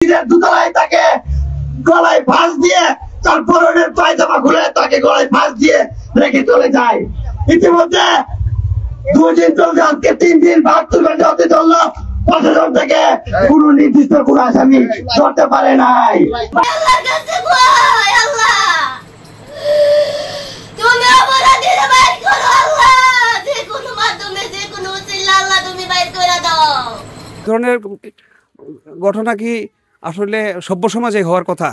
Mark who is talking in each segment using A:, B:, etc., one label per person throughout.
A: দুতলায় তাকে গলায় ফাঁস দিয়ে তার পরনের পায়জামা খুলে তাকে গলায় ফাঁস দিয়ে রেখে চলে যায়। ইতিমধ্যে 2 দিন চলছে, আজকে 3 দিন 72 ঘন্টা হতে চললো, প্রশাসন থেকে কোন নির্দিষ্ট কোন আসামি ধরতে পারে নাই।
B: ধরনের ঘটনা কি আসলে সভ্য সমাজে হওয়ার কথা?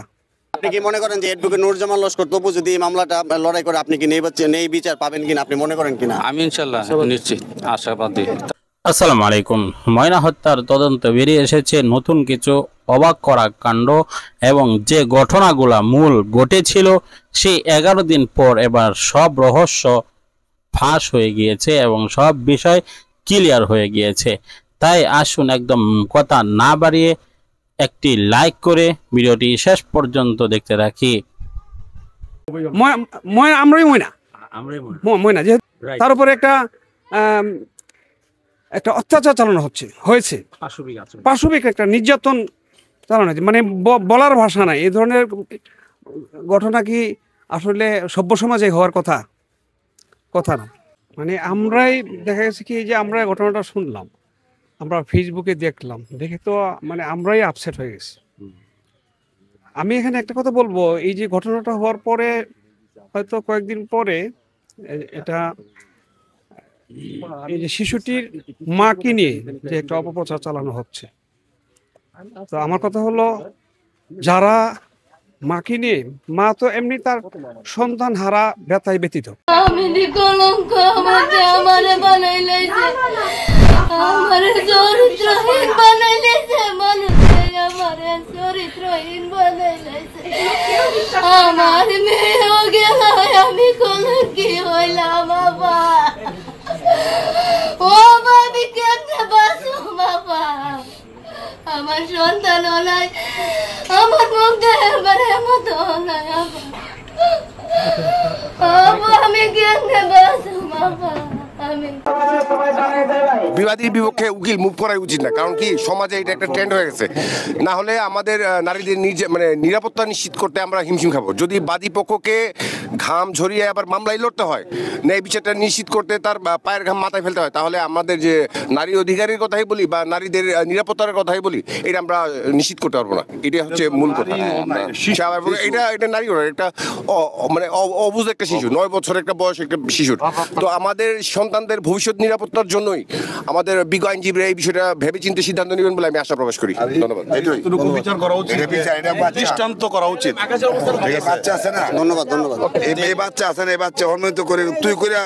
C: আপনি কি মনে করেন যে এডভোকেট নুরুজ্জামান লস্কর তপু যদি এই মামলাটা লড়াই করে আপনি কি নেই বিচার পাবেন কিনা আপনি মনে করেন কিনা?
D: আমি ইনশাল্লাহ নিশ্চিত আশাবাদী।
E: আসসালামু আলাইকুম। ময়না হত্যার তদন্ত বেরিয়ে এসেছে নতুন কিছু অবাক করা কাণ্ড এবং যে ঘটনাগুলা মূল ঘটেছিল সেই 11 দিন পর এবার সব রহস্য ফাঁস হয়ে গিয়েছে এবং সব বিষয় ক্লিয়ার হয়ে গিয়েছে। তাই আসুন একদম কথা না বাড়িয়ে একটি লাইক করে ভিডিওটি শেষ পর্যন্ত দেখতে থাকি।
B: আমরাই ময়না যেহেতু তার উপরে একটা অত্যাচার চালানো হয়েছে পাশবিক একটা নির্যাতন চালানো হয়েছে, মানে বলার ভাষা নাই। এই ধরনের ঘটনা কি আসলে সভ্য সমাজে হওয়ার কথা না। মানে আমরাই দেখা গেছে কি যে আমরা ঘটনাটা শুনলাম, আমরা ফেসবুকে দেখলাম, দেখে তো মানে আমরাই আপসেট হয়ে গেছি। আমি এখানে একটা কথা বলবো, এই যে ঘটনাটা হওয়ার পরে হয়তো কয়েকদিন পরে এটা এই যে শিশুটির মাকে নিয়ে যে একটা অপপ্রচার চালানো হচ্ছে, তো আমার কথা হলো যারা মাকে নিয়ে, মা তো এমনি তার সন্তান হারা ব্যথায় ব্যতীত।
F: আমার মেয়েও গেল, আমি কলঙ্কি হইলাম বাবা। ও বাবি কেমনে বাঁচো বাবা, আমার সন্তান নাই, আমার মুখ দেখার মতো নাই বাবা, আমি কেমনে বাঁচো বাবা।
G: বিবাদীর বিপক্ষে উকিল মুভ করাই উচিত না, কারণ কি সমাজে এটা একটা ট্রেন্ড হয়ে গেছে। না হলে আমাদের নারীদের নিরাপত্তা নিশ্চিত করতে আমরা হিমশিম খাবো। যদি বাদী পক্ষকে ঘাম ঝরিয়ে আবার মামলায় লড়তে হয়, ন্যায় বিচারটা নিশ্চিত করতে তার পায়ের ঘাম মাথায় ফেলতে হয়, তাহলে আমাদের যে নারী অধিকারের কথাই বলি বা নারীদের নিরাপত্তার কথাই বলি, এটা আমরা নিশ্চিত করতে পারবো না। এটা হচ্ছে মূল কথা। এটা নারী একটা মানে অবুঝ একটা শিশু, 9 বছর একটা বয়স একটা শিশুর। তো আমাদের সন্তানদের ভবিষ্যৎ নিরাপত্তার জন্যই আমাদের বিজ্ঞ আইনজীবীরা এই বিষয়টা ভেবে চিন্তে সিদ্ধান্ত নেবেন বলে আমি আশা প্রকাশ করি। ধন্যবাদ।
H: বিচার করা উচিত, দৃষ্টান্ত করা উচিত। বাচ্চা আছে না, ধন্যবাদ ধন্যবাদ। এই বাচ্চা আছে না, এই বাচ্চা হরমিত করে তুই করে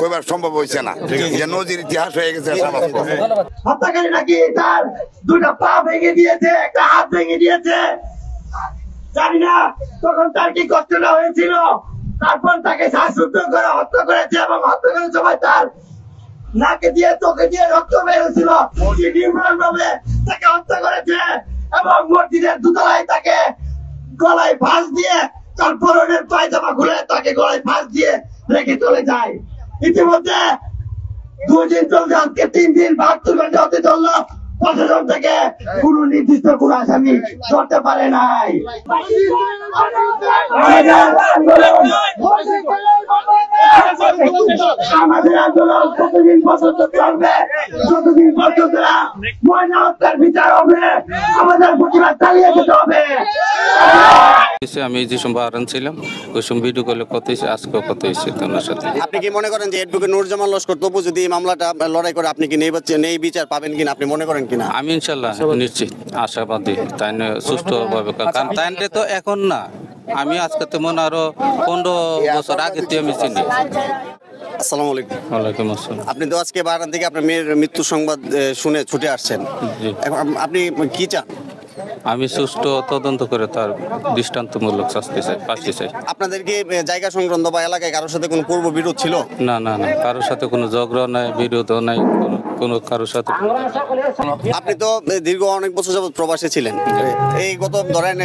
H: কইবার সম্ভব হয়েছে না, যে নজির ইতিহাস হয়ে গেছে।
A: হত্যাকারী নাকি তার 2টা পা ভেঙে দিয়েছে, একটা হাত ভেঙে দিয়েছে, জানি না তখন তার কি কষ্টটা হয়েছিল। তারপর তাকে শ্বাসরুদ্ধ করে হত্যা করেছে এবং হত্যা করার সময় তার নাকে দিয়ে চোখে দিয়ে রক্ত বের হয়েছিল। নির্মমভাবে তাকে হত্যা করেছে এবং মসজিদের দোতলায় তাকে গলায় ফাঁস দিয়ে তার পরনের পায়জামা খুলে তাকে গলায় ফাঁস দিয়ে রেখে চলে যায়। ইতিমধ্যে 2 দিন চলছে, আজকে 3 দিন 72 ঘন্টা হতে চললো, প্রশাসন থেকে কোন নির্দিষ্ট কোন আসামি ধরতে পারে নাই। আমাদের আন্দোলন কতদিন পর্যন্ত চলবে, যতদিন পর্যন্ত ময়না হত্যার বিচার হবে, আমাদের প্রতিবাদ চালিয়ে যেতে হবে।
D: আমি যে সময় ছিলাম ওই সময় ভিডিও কলে কত হয়েছে, আজকেও কত হয়েছে তোমার সাথে।
C: আপনি কি মনে করেন যে এডভোকেট নুরুজ্জামান লস্কর তপু যদি এই মামলাটা লড়াই করে আপনি কি নেই বিচার পাবেন কিনা আপনি মনে করেন কিনা?
D: আমি ইনশাল্লাহ নিশ্চিত আশাবাদী। তাই সুষ্ঠুভাবে, কারণ তাই তো এখন না, আমি আজকে তো মনে আরো 15 বছর আগে আমি চিনি।
C: আসসালামু আলাইকুম।
D: ওয়ালাইকুম আসসালাম।
C: আপনি তো আজকে বাগান থেকে আপনার মেয়ের মৃত্যু সংবাদ শুনে ছুটে আসছেন, এখন আপনি কি চান?
D: আমি সুষ্ঠু তদন্ত করে তার দৃষ্টান্তমূলক শাস্তি চাই, ফাঁসি চাই।
C: আপনাদের কি জায়গা সংক্রান্ত বা এলাকায় কারোর সাথে কোনো পূর্ব বিরোধ ছিল?
D: না না না, কারোর সাথে কোনো ঝগড়া নাই, বিরোধও নাই, কোনো কারোর সাথে।
C: আপনি তো দীর্ঘ অনেক বছর যাবত প্রবাসে ছিলেন, এই গত ধরেন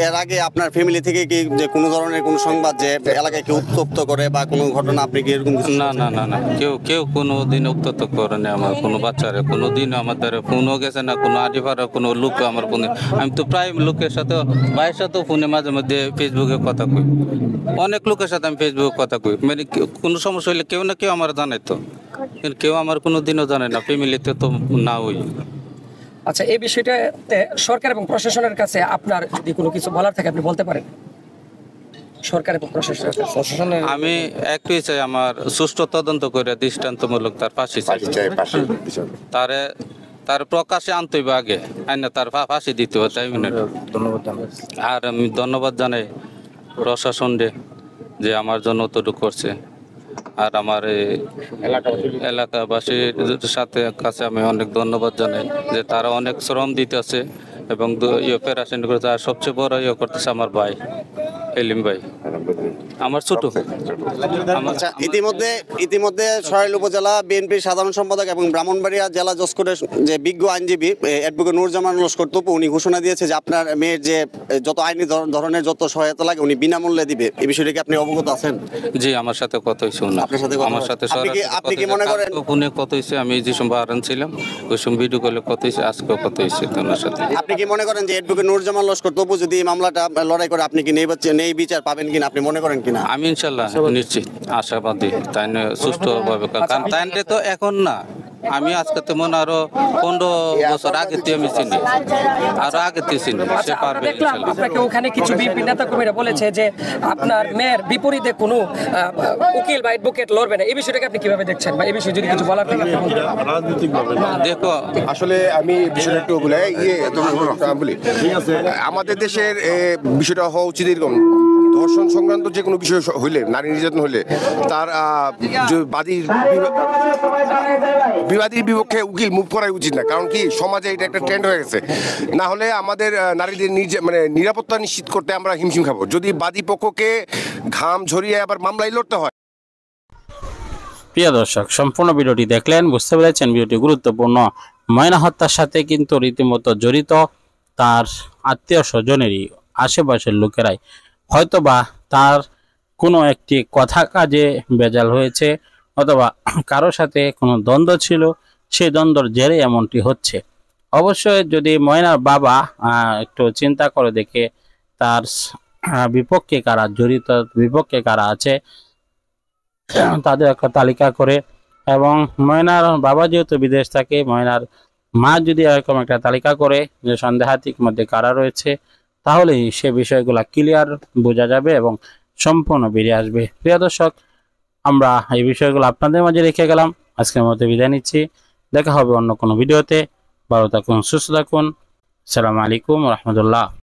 C: এর আগে আপনার ফ্যামিলি থেকে কি যে কোনো ধরনের কোনো সংবাদ যে এলাকায় কেউ উত্তপ্ত করে বা কোনো ঘটনা আপনি কি এরকম কিছু?
D: না না না না, কেউ কোনো দিন উত্তপ্ত করেনি আমার কোনো বাচ্চারা, কোনো দিন আমাদের ফোনও গেছে না, কোনো আডিপাড়া কোনো লোক আমার ফোনে। আমি তো প্রায় লোকের সাথে, ভাইয়ের সাথেও ফোনে মাঝে মধ্যে ফেসবুকে কথা কই, অনেক লোকের সাথে আমি ফেসবুকে কথা কই, মানে কোনো সমস্যা হলে কেউ না কেউ আমার জানে, তো কেউ আমার কোনো দিনও জানে না, ফ্যামিলিতে তো না হই।
I: আচ্ছা, এই বিষয়টাতে সরকার এবং প্রশাসনের কাছে আপনার যদি কোনো কিছু বলার থাকে আপনি বলতে পারেন। সরকার এবং প্রশাসনের
D: আমি একটুই চাই আমার সুষ্ঠু তদন্ত করে দৃষ্টান্তমূলক তার ফাঁসি চাই, তার প্রকাশে আনতে হবে আগে, আইনা তার ফাঁসি দিতে হবে, তাই মনে। আর আমি ধন্যবাদ জানাই প্রশাসনকে যে আমার জন্য অতটুকু করছে, আর আমার এই এলাকাবাসীর সাথে কাছে আমি অনেক ধন্যবাদ জানাই যে তারা অনেক শ্রম দিতেছে এবং অপারেশন করতে। আর সবচেয়ে বড় করতেছে আমার ভাই এলিম ভাই, আমার ছোট।
C: আচ্ছা, ইতিমধ্যে সরাইল উপজেলা বিএনপির সাধারণ সম্পাদক এবং ব্রাহ্মণবাড়িয়া জেলা জজ কোর্টের যে বিজ্ঞ আইনজীবী অ্যাডভোকেট নুরুজ্জামান লস্কর তপু উনি ঘোষণা দিয়েছে যে আপনার মেয়ের যে যত আইনি ধরনের যত সহায়তা লাগে উনি বিনামূল্যে দিবে। এই বিষয়টি কি আপনি অবগত আছেন?
D: জি, আমার সাথে কথা হয়েছে, আমার সাথে
C: আপনি কি মনে করেন
D: ফোনে কথা হয়েছে? আমি যে সময় বারান ছিলাম ওই সময় ভিডিও কলে কথা হয়েছে, আজকেও কথা হয়েছে ওনার সাথে।
C: আপনি কি মনে করেন যে অ্যাডভোকেট নুরুজ্জামান লস্কর তপু যদি এই মামলাটা লড়াই করে আপনি কি নেই বিচার পাবেন কিনা আপনি মনে করেন কিনা?
D: আমি ইনশাল্লাহ নিশ্চিত আশাবাদী, তাই সুষ্ঠুভাবে, কারণ তাই তো এখন না, আমি আজকে তো মনে আরো 15 বছর আগে আমি চিনি, আরো আগে চিনি, সে পারবে।
I: আপনাকে ওখানে কিছু বিএনপি নেতা কর্মীরা বলেছে যে আপনার মেয়ের বিপরীতে কোনো উকিল বা অ্যাডভোকেট লড়বে না, এই বিষয়টাকে আপনি কিভাবে দেখছেন, বা এই বিষয়ে যদি কিছু বলার থাকে
G: রাজনৈতিকভাবে?
D: দেখো,
G: আসলে আমি বিষয়টা একটু বলে বলি, আমাদের দেশের বিষয়টা হওয়া উচিত এরকম, ধর্ষণ সংক্রান্ত যে কোনো বিষয় হইলে, নারী নির্যাতন হইলে তার বিবাদীর বিপক্ষে উকিল মুভ করাই উচিত না। কারণ কি সমাজে এটা একটা ট্রেন্ড হয়ে গেছে, না হলে আমাদের নারীদের নিরাপত্তা নিশ্চিত করতে আমরা হিমশিম খাবো যদি বাদী পক্ষকে ঘাম ঝরিয়ে আবার মামলায় লড়তে হয়।
E: প্রিয় দর্শক, সম্পূর্ণ ভিডিওটি দেখলেন, বুঝতে পেরেছেন ভিডিওটি গুরুত্বপূর্ণ। ময়না হত্যার সাথে কিন্তু রীতিমতো জড়িত তার আত্মীয় স্বজনেরই আশেপাশের লোকেরাই, হয়তোবা তার কোনো একটি কথা কাজে বেজাল হয়েছে অথবা কারো সাথে কোনো দ্বন্দ্ব ছিল, সেই দ্বন্দ্বর জেরে এমনটি হচ্ছে। অবশ্যই যদি ময়নার বাবা একটু চিন্তা করে দেখে তার বিপক্ষে কারা জড়িত, বিপক্ষে কারা আছে তাদের একটা তালিকা করে, এবং ময়নার বাবা যেহেতু বিদেশ থাকে, ময়নার মা যদি এরকম একটা তালিকা করে যে সন্দেহাতীত মধ্যে কারা রয়েছে, তাহলেই সে বিষয়গুলা ক্লিয়ার বোঝা যাবে এবং সম্পূর্ণ বেরিয়ে আসবে। প্রিয় দর্শক, আমরা এই বিষয়গুলো আপনাদের মাঝে রেখে গেলাম। আজকের মতো বিদায় নিচ্ছি, দেখা হবে অন্য কোনো ভিডিওতে। ভালো থাকুন, সুস্থ থাকুন। আসসালামু আলাইকুম রহমতুল্লাহ।